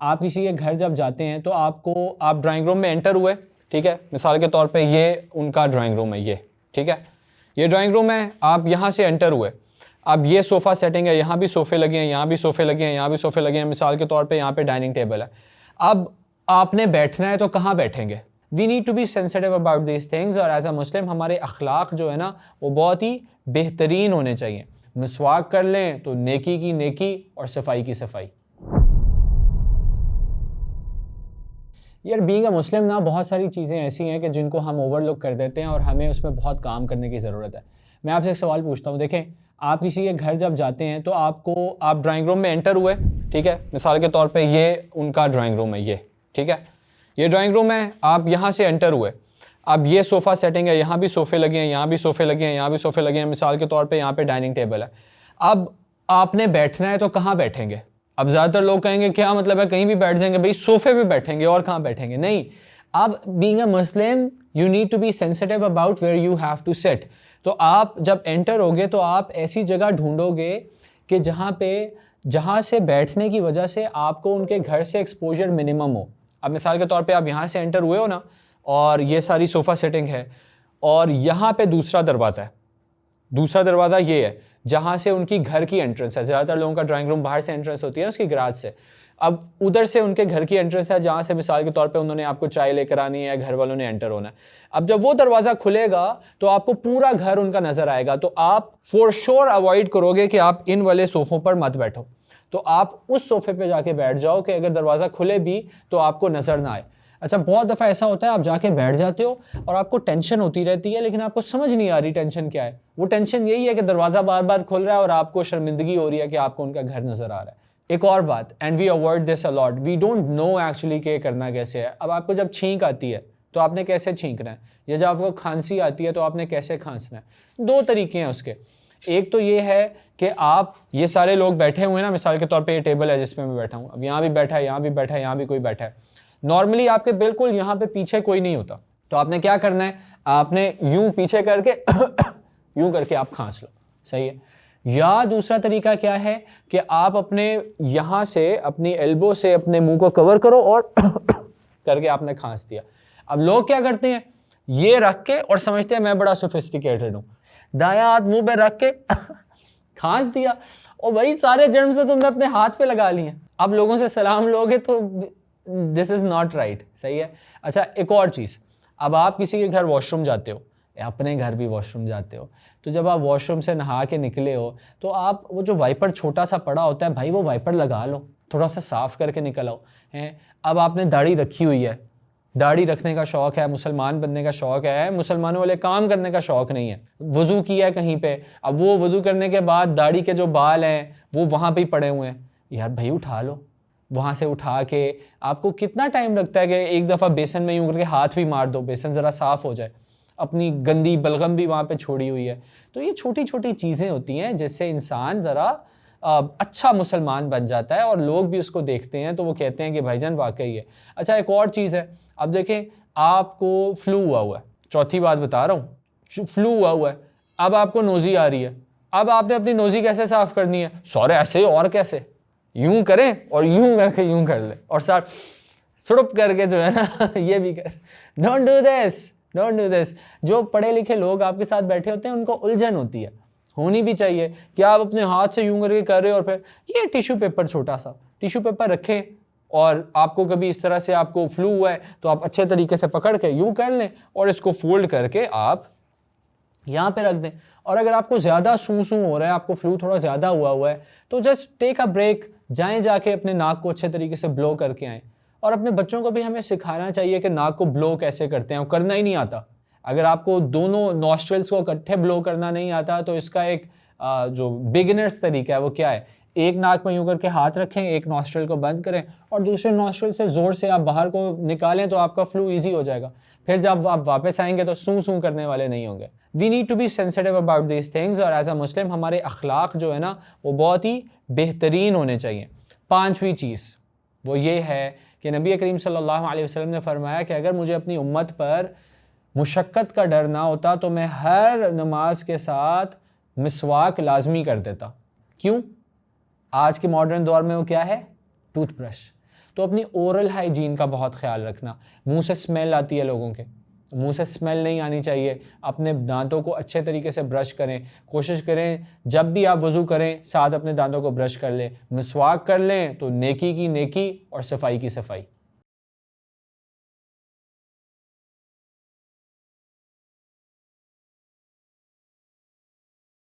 आप किसी के घर जब जाते हैं तो आप ड्राइंग रूम में एंटर हुए, ठीक है, मिसाल के तौर पे ये उनका ड्राइंग रूम है, ये ठीक है, ये ड्राइंग रूम है, आप यहाँ से एंटर हुए। अब ये सोफ़ा सेटिंग है, यहाँ भी सोफ़े लगे हैं, यहाँ भी सोफ़े लगे हैं, यहाँ भी सोफ़े लगे हैं, मिसाल के तौर पे यहाँ पे डाइनिंग टेबल है। अब आपने बैठना है तो कहाँ बैठेंगे? We need to be sensitive about these things. और एज अ मुस्लिम हमारे अखलाक जो है ना वो बहुत ही बेहतरीन होने चाहिए। मिसवाक कर लें तो नेकी की नेकी और सफाई की सफाई। यार बीइंग अ मुस्लिम ना बहुत सारी चीज़ें ऐसी हैं कि जिनको हम ओवरलुक कर देते हैं और हमें उसमें बहुत काम करने की ज़रूरत है। मैं आपसे एक सवाल पूछता हूँ, देखें, आप किसी के घर जब जाते हैं तो आप ड्राइंग रूम में एंटर हुए, ठीक है, मिसाल के तौर पे ये उनका ड्राइंग रूम है, ये ठीक है, ये ड्राइंग रूम है, आप यहाँ से एंटर हुए। अब ये सोफ़ा सेटिंग है, यहाँ भी सोफ़े लगे हैं, यहाँ भी सोफ़े लगे हैं, यहाँ भी सोफ़े लगे हैं, मिसाल के तौर पे यहाँ पे डाइनिंग टेबल है। अब आपने बैठना है तो कहाँ बैठेंगे? अब ज़्यादातर लोग कहेंगे क्या मतलब है, कहीं भी बैठ जाएंगे, भाई सोफ़े पे बैठेंगे और कहाँ बैठेंगे? नहीं, आप being a Muslim you need to be sensitive about where you have to sit. तो आप जब एंटर होगे तो आप ऐसी जगह ढूंढोगे कि जहाँ से बैठने की वजह से आपको उनके घर से एक्सपोजर मिनिमम हो। अब मिसाल के तौर पे आप यहाँ से एंटर हुए हो ना, और ये सारी सोफ़ा सेटिंग है, और यहाँ पे दूसरा दरवाज़ा है, दूसरा दरवाज़ा ये है जहाँ से उनकी घर की एंट्रेंस है। ज़्यादातर लोगों का ड्राइंग रूम बाहर से एंट्रेंस होती है उसकी गराज से। अब उधर से उनके घर की एंट्रेंस है जहाँ से मिसाल के तौर पे उन्होंने आपको चाय लेकर आनी है, घर वालों ने एंटर होना है। अब जब वो दरवाज़ा खुलेगा तो आपको पूरा घर उनका नज़र आएगा, तो आप फॉर श्योर अवॉइड करोगे कि आप इन वाले सोफ़ों पर मत बैठो, तो आप उस सोफ़े पे जाके बैठ जाओ कि अगर दरवाज़ा खुले भी तो आपको नज़र ना आए। अच्छा, बहुत दफ़ा ऐसा होता है आप जाके बैठ जाते हो और आपको टेंशन होती रहती है, लेकिन आपको समझ नहीं आ रही टेंशन क्या है। वो टेंशन यही है कि दरवाज़ा बार बार खुल रहा है और आपको शर्मिंदगी हो रही है कि आपको उनका घर नज़र आ रहा है। एक और बात, and we avoid this a lot, we don't know actually कि करना कैसे है। अब आपको जब छींक आती है तो आपने कैसे छींकना है, या जब आपको खांसी आती है तो आपने कैसे खांसना है। दो तरीके हैं उसके। एक तो ये है कि आप ये सारे लोग बैठे हुए हैं ना, मिसाल के तौर पे ये टेबल है जिसमें मैं बैठा हूँ, अब यहाँ भी बैठा है, यहाँ भी बैठा है, यहाँ भी कोई बैठा है। नॉर्मली आपके बिल्कुल यहाँ पे पीछे कोई नहीं होता, तो आपने क्या करना है, आपने यूं पीछे करके यूं करके आप खांस लो, सही है। या दूसरा तरीका क्या है कि आप अपने यहाँ से अपनी एल्बो से अपने मुंह को कवर करो और करके आपने खांस दिया। अब लोग क्या करते हैं, ये रख के और समझते हैं मैं बड़ा सोफिस्टिकेटेड हूँ, दायां हाथ मुंह पे रख के खांस दिया, और भाई सारे जर्म्स तो तुमने अपने हाथ पे लगा लिए। अब लोगों से सलाम लोगे तो दिस इज़ नॉट राइट, सही है। अच्छा, एक और चीज़, अब आप किसी के घर वॉशरूम जाते हो, अपने घर भी वॉशरूम जाते हो, तो जब आप वॉशरूम से नहा के निकले हो तो आप वो जो वाइपर छोटा सा पड़ा होता है, भाई वो वाइपर लगा लो, थोड़ा सा साफ़ करके निकल आओ हैं। अब आपने दाढ़ी रखी हुई है, दाढ़ी रखने का शौक़ है, मुसलमान बनने का शौक़ है, मुसलमानों वाले काम करने का शौक़ नहीं है, वज़ू किया है कहीं पे, अब वो वज़ू करने के बाद दाढ़ी के जो बाल हैं वो वहाँ पे ही पड़े हुए हैं, यार भाई उठा लो, वहाँ से उठा के। आपको कितना टाइम लगता है कि एक दफ़ा बेसन में यूँ करके हाथ भी मार दो, बेसन ज़रा साफ़ हो जाए, अपनी गंदी बलगम भी वहाँ पे छोड़ी हुई है। तो ये छोटी छोटी चीज़ें होती हैं जिससे इंसान ज़रा अच्छा मुसलमान बन जाता है, और लोग भी उसको देखते हैं तो वो कहते हैं कि भाईजान वाकई है। अच्छा, एक और चीज़ है, अब देखें आपको फ्लू हुआ है, चौथी बात बता रहा हूँ, फ्लू हुआ है, अब आपको नोज़ी आ रही है, अब आपने अपनी नोज़ी कैसे साफ़ करनी है? सॉरी ऐसे और कैसे, यूं करें और यूं करके यूं कर ले और सर सुड़प करके जो है ना ये भी कर। Don't do this, don't do this. जो पढ़े लिखे लोग आपके साथ बैठे होते हैं उनको उलझन होती है, होनी भी चाहिए कि आप अपने हाथ से यूं करके कर रहे हो और फिर ये टिश्यू पेपर, छोटा सा टिश्यू पेपर रखें, और आपको कभी इस तरह से आपको फ्लू हुआ है तो आप अच्छे तरीके से पकड़ के यूं कर लें और इसको फोल्ड करके आप यहाँ पे रख दें। और अगर आपको ज़्यादा सूं हो रहा है, आपको फ्लू थोड़ा ज़्यादा हुआ है, तो जस्ट टेक अ ब्रेक, जाएं जाके अपने नाक को अच्छे तरीके से ब्लो करके आएँ। और अपने बच्चों को भी हमें सिखाना चाहिए कि नाक को ब्लो कैसे करते हैं, और करना ही नहीं आता। अगर आपको दोनों नॉस्ट्रल्स को इकट्ठे ब्लो करना नहीं आता तो इसका एक जो बिगिनर्स तरीका है वो क्या है, एक नाक में यूँ करके हाथ रखें, एक नॉस्ट्रल को बंद करें और दूसरे नॉस्ट्रल से ज़ोर से आप बाहर को निकालें, तो आपका फ्लू ईजी हो जाएगा। फिर जब आप वापस आएंगे तो सूं करने वाले नहीं होंगे। We need to be sensitive about these things, और एज अ मुस्लिम हमारे अखलाक जो है ना वो बहुत ही बेहतरीन होने चाहिए। पांचवी चीज़ वो ये है कि नबी करीम सल्लल्लाहु अलैहि वसल्लम ने फरमाया कि अगर मुझे अपनी उम्मत पर मुशक्क़त का डर ना होता तो मैं हर नमाज के साथ मिसवाक लाजमी कर देता। क्यों? आज के मॉडर्न दौर में वो क्या है, टूथब्रश। तो अपनी ओरल हाइजीन का बहुत ख्याल रखना। मुंह से स्मेल आती है लोगों के, मुंह से स्मेल नहीं आनी चाहिए। अपने दांतों को अच्छे तरीके से ब्रश करें, कोशिश करें जब भी आप वज़ू करें साथ अपने दांतों को ब्रश कर लें, मिसवाक कर लें तो नेकी की नेकी और सफाई की सफाई।